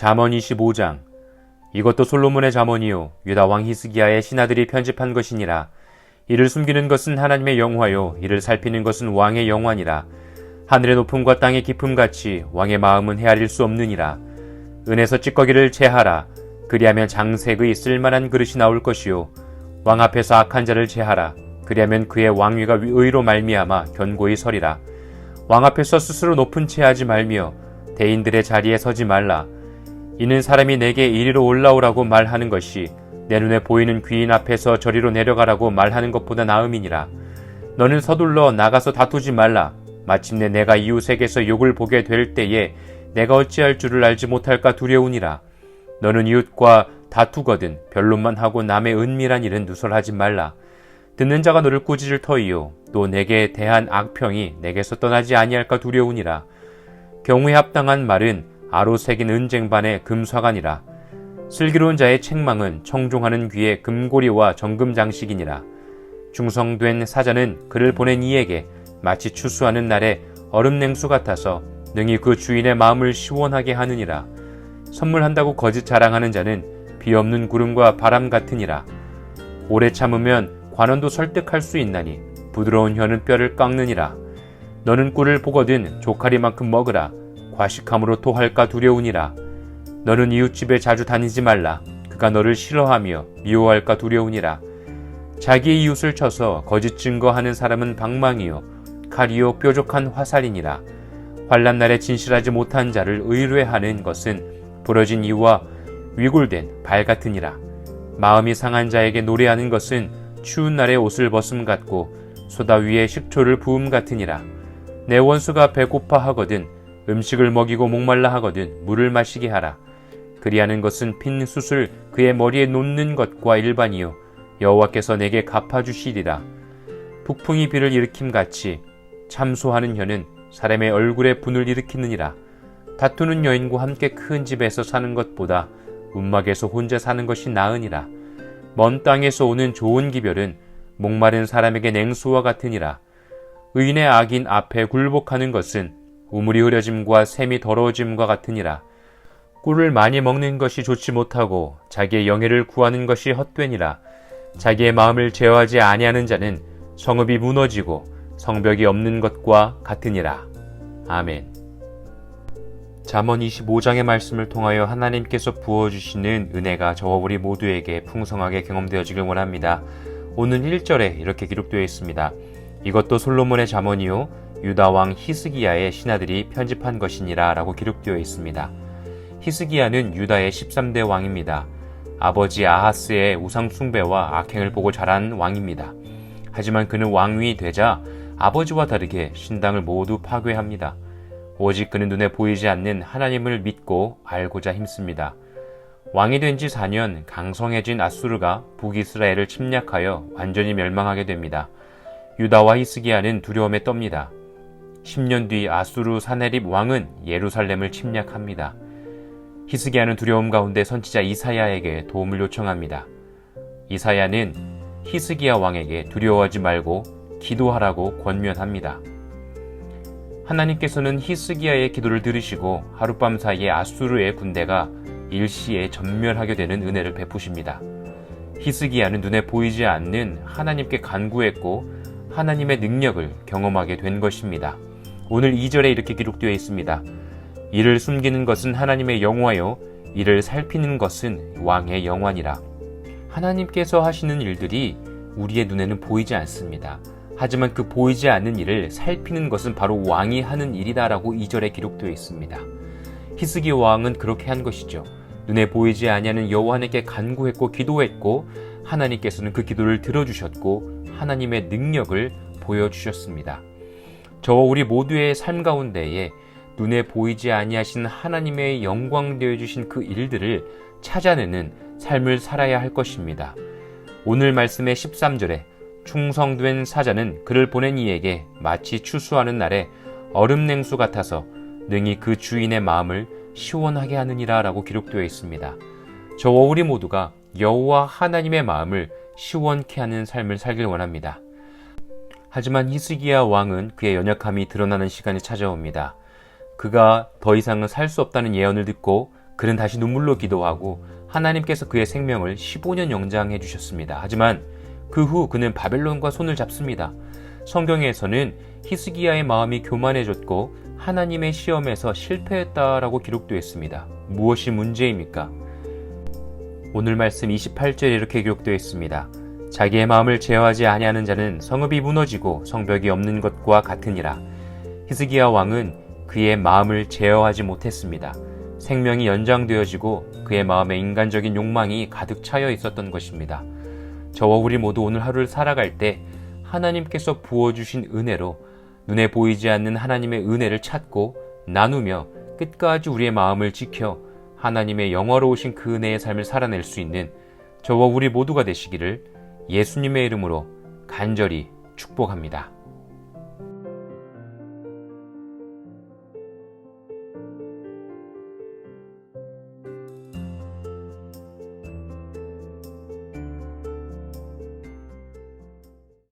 잠언 25장. 이것도 솔로몬의 잠언이요 유다 왕 히스기야의 신하들이 편집한 것이니라. 이를 숨기는 것은 하나님의 영화요 이를 살피는 것은 왕의 영화니라. 하늘의 높음과 땅의 깊음같이 왕의 마음은 헤아릴 수 없느니라. 은에서 찌꺼기를 제하라. 그리하면 장색의 쓸만한 그릇이 나올 것이요 왕 앞에서 악한 자를 제하라. 그리하면 그의 왕위가 의로 말미암아 견고히 서리라. 왕 앞에서 스스로 높은 채 하지 말며 대인들의 자리에 서지 말라. 이는 사람이 내게 이리로 올라오라고 말하는 것이 내 눈에 보이는 귀인 앞에서 저리로 내려가라고 말하는 것보다 나음이니라. 너는 서둘러 나가서 다투지 말라. 마침내 내가 이웃에게서 욕을 보게 될 때에 내가 어찌할 줄을 알지 못할까 두려우니라. 너는 이웃과 다투거든 변론만 하고 남의 은밀한 일은 누설하지 말라. 듣는 자가 너를 꾸짖을 터이요 또 내게 대한 악평이 내게서 떠나지 아니할까 두려우니라. 경우에 합당한 말은 아로 새긴 은쟁반의 금사관이라. 슬기로운 자의 책망은 청종하는 귀의 금고리와 정금 장식이니라. 충성된 사자는 그를 보낸 이에게 마치 추수하는 날에 얼음 냉수 같아서 능히 그 주인의 마음을 시원하게 하느니라. 선물한다고 거짓 자랑하는 자는 비 없는 구름과 바람 같으니라. 오래 참으면 관원도 설득할 수 있나니 부드러운 혀는 뼈를 깎느니라. 너는 꿀을 보거든 조카리만큼 먹으라. 과식함으로 토할까 두려우니라. 너는 이웃집에 자주 다니지 말라. 그가 너를 싫어하며 미워할까 두려우니라. 자기의 이웃을 쳐서 거짓 증거하는 사람은 방망이요 칼이요 뾰족한 화살이니라. 환난날에 진실하지 못한 자를 의뢰하는 것은 부러진 이와 위골된 발 같으니라. 마음이 상한 자에게 노래하는 것은 추운 날에 옷을 벗음 같고 소다 위에 식초를 부음 같으니라. 내 원수가 배고파 하거든 음식을 먹이고 목말라 하거든 물을 마시게 하라. 그리하는 것은 핀 숯을 그의 머리에 놓는 것과 일반이요 여호와께서 내게 갚아주시리라. 북풍이 비를 일으킴같이 참소하는 혀는 사람의 얼굴에 분을 일으키느니라. 다투는 여인과 함께 큰 집에서 사는 것보다 움막에서 혼자 사는 것이 나으니라. 먼 땅에서 오는 좋은 기별은 목마른 사람에게 냉수와 같으니라. 의인의 악인 앞에 굴복하는 것은 우물이 흐려짐과 샘이 더러워짐과 같으니라. 꿀을 많이 먹는 것이 좋지 못하고 자기의 영예를 구하는 것이 헛되니라. 자기의 마음을 제어하지 아니하는 자는 성읍이 무너지고 성벽이 없는 것과 같으니라. 아멘. 잠언 25장의 말씀을 통하여 하나님께서 부어주시는 은혜가 저와 우리 모두에게 풍성하게 경험되어지길 원합니다. 오늘 1절에 이렇게 기록되어 있습니다. 이것도 솔로몬의 잠언이요 유다 왕 히스기야의 신하들이 편집한 것이니라 라고 기록되어 있습니다. 히스기야는 유다의 13대 왕입니다. 아버지 아하스의 우상 숭배와 악행을 보고 자란 왕입니다. 하지만 그는 왕위 되자 아버지와 다르게 신당을 모두 파괴합니다. 오직 그는 눈에 보이지 않는 하나님을 믿고 알고자 힘씁니다. 왕이 된 지 4년 강성해진 아수르가 북이스라엘을 침략하여 완전히 멸망하게 됩니다. 유다와 히스기야는 두려움에 떱니다. 10년 뒤 아수르 사네립 왕은 예루살렘을 침략합니다. 히스기야는 두려움 가운데 선지자 이사야에게 도움을 요청합니다. 이사야는 히스기야 왕에게 두려워하지 말고 기도하라고 권면합니다. 하나님께서는 히스기야의 기도를 들으시고 하룻밤 사이에 아수르의 군대가 일시에 전멸하게 되는 은혜를 베푸십니다. 히스기야는 눈에 보이지 않는 하나님께 간구했고 하나님의 능력을 경험하게 된 것입니다. 오늘 2절에 이렇게 기록되어 있습니다. 이를 숨기는 것은 하나님의 영화요 이를 살피는 것은 왕의 영화니라. 하나님께서 하시는 일들이 우리의 눈에는 보이지 않습니다. 하지만 그 보이지 않는 일을 살피는 것은 바로 왕이 하는 일이다라고 2절에 기록되어 있습니다. 히스기야 왕은 그렇게 한 것이죠. 눈에 보이지 아니하는 여호와 하나님께 간구했고 기도했고 하나님께서는 그 기도를 들어주셨고 하나님의 능력을 보여주셨습니다. 저와 우리 모두의 삶 가운데에 눈에 보이지 아니하신 하나님의 영광 되어주신 그 일들을 찾아내는 삶을 살아야 할 것입니다. 오늘 말씀의 13절에 충성된 사자는 그를 보낸 이에게 마치 추수하는 날에 얼음 냉수 같아서 능히 그 주인의 마음을 시원하게 하느니라 라고 기록되어 있습니다. 저와 우리 모두가 여호와 하나님의 마음을 시원케 하는 삶을 살길 원합니다. 하지만 히스기야 왕은 그의 연약함이 드러나는 시간이 찾아옵니다. 그가 더 이상은 살 수 없다는 예언을 듣고 그는 다시 눈물로 기도하고 하나님께서 그의 생명을 15년 영장해 주셨습니다. 하지만 그 후 그는 바벨론과 손을 잡습니다. 성경에서는 히스기야의 마음이 교만해졌고 하나님의 시험에서 실패했다라고 기록되어 있습니다. 무엇이 문제입니까? 오늘 말씀 28절에 이렇게 기록되어 있습니다. 자기의 마음을 제어하지 아니하는 자는 성읍이 무너지고 성벽이 없는 것과 같으니라. 히스기야 왕은 그의 마음을 제어하지 못했습니다. 생명이 연장되어지고 그의 마음에 인간적인 욕망이 가득 차여 있었던 것입니다. 저와 우리 모두 오늘 하루를 살아갈 때 하나님께서 부어주신 은혜로 눈에 보이지 않는 하나님의 은혜를 찾고 나누며 끝까지 우리의 마음을 지켜 하나님의 영화로우신 그 은혜의 삶을 살아낼 수 있는 저와 우리 모두가 되시기를 예수님의 이름으로 간절히 축복합니다.